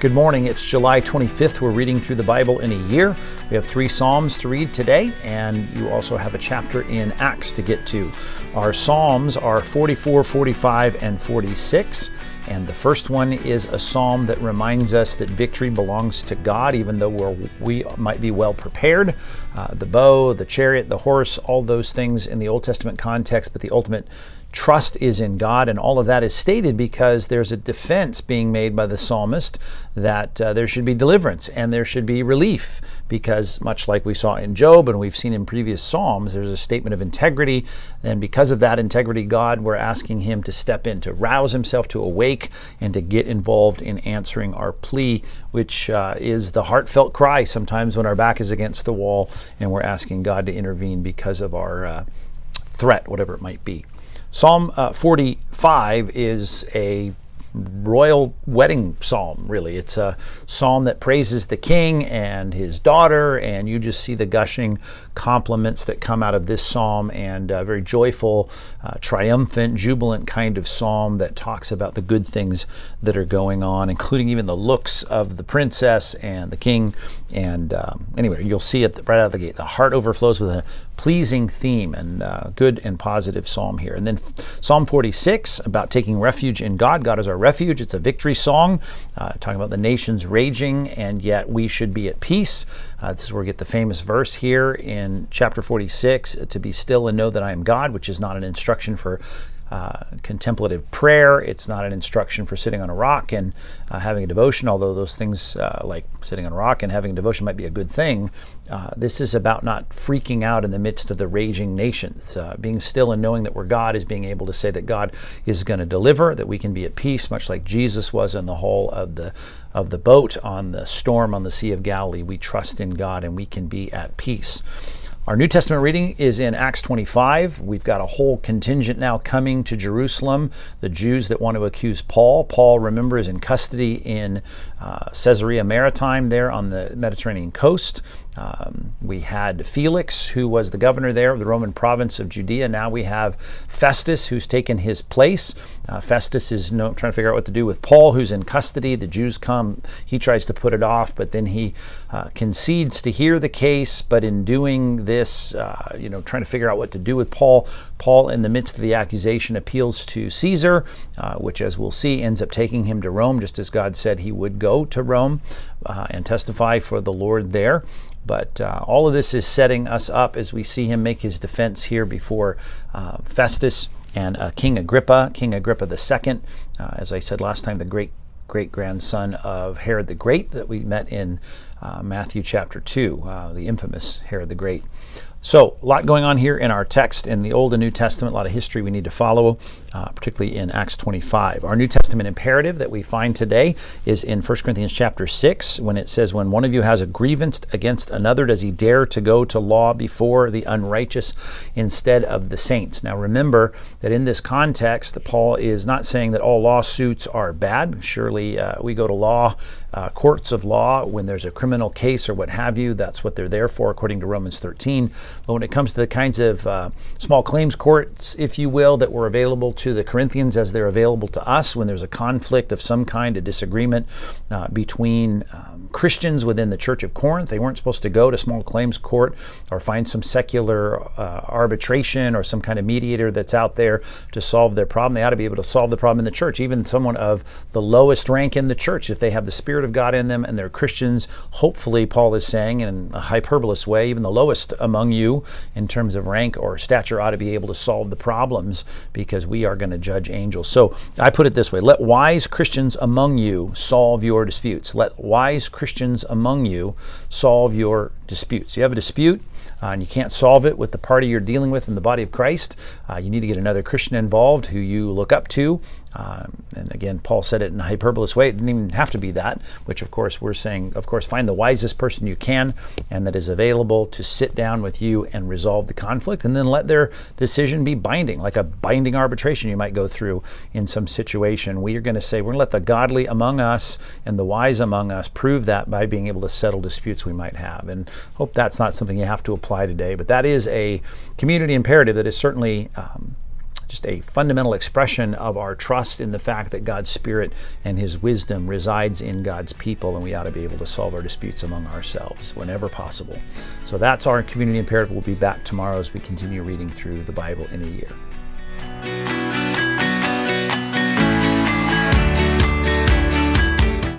Good morning. It's July 25th. We're reading through the Bible in a year. We have 3 Psalms to read today, and you also have a chapter in Acts to get to. Our Psalms are 44, 45, and 46. And the first one is a psalm that reminds us that victory belongs to God, even though we might be well prepared. The bow, the chariot, the horse, all those things in the Old Testament context, but the ultimate trust is in God, and all of that is stated because there's a defense being made by the psalmist that there should be deliverance and there should be relief, because much like we saw in Job and we've seen in previous psalms, there's a statement of integrity, and because of that integrity, God, we're asking him to step in, to rouse himself, to awake, and to get involved in answering our plea, which is the heartfelt cry sometimes when our back is against the wall and we're asking God to intervene because of our threat, whatever it might be. Psalm 45 is a royal wedding psalm, really. It's a psalm that praises the king and his daughter, and you just see the gushing compliments that come out of this psalm, and a very joyful, triumphant, jubilant kind of psalm that talks about the good things that are going on, including even the looks of the princess and the king. And anyway, you'll see it right out of the gate. The heart overflows with a pleasing theme, and good and positive psalm here. And then Psalm 46, about taking refuge in God. God is our refuge. It's a victory song, talking about the nations raging, and yet we should be at peace. This is where we get the famous verse here in chapter 46, to be still and know that I am God, which is not an instruction for contemplative prayer. It's not an instruction for sitting on a rock and having a devotion, although those things like sitting on a rock and having a devotion might be a good thing. This is about not freaking out in the midst of the raging nations. Being still and knowing that we're God is being able to say that God is going to deliver, that we can be at peace, much like Jesus was in the hull of the boat on the storm on the Sea of Galilee. We trust in God and we can be at peace. Our New Testament reading is in Acts 25. We've got a whole contingent now coming to Jerusalem, the Jews that want to accuse Paul. Paul, remember, is in custody in Caesarea Maritime there on the Mediterranean coast. We had Felix, who was the governor there of the Roman province of Judea. Now we have Festus, who's taken his place. Festus is trying to figure out what to do with Paul, who's in custody. The Jews come. He tries to put it off, but then he concedes to hear the case. But in doing this, trying to figure out what to do with Paul, in the midst of the accusation, appeals to Caesar, which, as we'll see, ends up taking him to Rome, just as God said he would go to Rome and testify for the Lord there. But all of this is setting us up as we see him make his defense here before Festus and King Agrippa II. As I said last time, the great-grandson of Herod the Great that we met in Matthew chapter 2, the infamous Herod the Great. So, a lot going on here in our text in the Old and New Testament, a lot of history we need to follow, particularly in Acts 25. Our New Testament imperative that we find today is in 1 Corinthians chapter 6, when it says, when one of you has a grievance against another, does he dare to go to law before the unrighteous instead of the saints? Now remember that in this context, Paul is not saying that all lawsuits are bad. Surely we go to law, courts of law, when there's a criminal case or what have you. That's what they're there for, according to Romans 13. But when it comes to the kinds of small claims courts, if you will, that were available to the Corinthians as they're available to us, when there's a conflict of some kind, a disagreement between Christians within the Church of Corinth, they weren't supposed to go to small claims court or find some secular arbitration or some kind of mediator that's out there to solve their problem. They ought to be able to solve the problem in the church. Even someone of the lowest rank in the church, if they have the Spirit of God in them and they're Christians, hopefully, Paul is saying in a hyperbolous way, even the lowest among you in terms of rank or stature ought to be able to solve the problems, because we are going to judge angels. So I put it this way: let wise Christians among you solve your disputes. Let wise Christians among you solve your disputes. You have a dispute and you can't solve it with the party you're dealing with in the body of Christ. You need to get another Christian involved who you look up to. And again, Paul said it in a hyperbolous way. It didn't even have to be that, which of course we're saying, of course, find the wisest person you can and that is available to sit down with you and resolve the conflict, and then let their decision be binding, like a binding arbitration you might go through in some situation. We are going to say, we're going to let the godly among us and the wise among us prove that by being able to settle disputes we might have. And hope that's not something you have to apply today, but that is a community imperative that is certainly just a fundamental expression of our trust in the fact that God's Spirit and His wisdom resides in God's people, and we ought to be able to solve our disputes among ourselves whenever possible. So that's our community imperative. We'll be back tomorrow as we continue reading through the Bible in a year.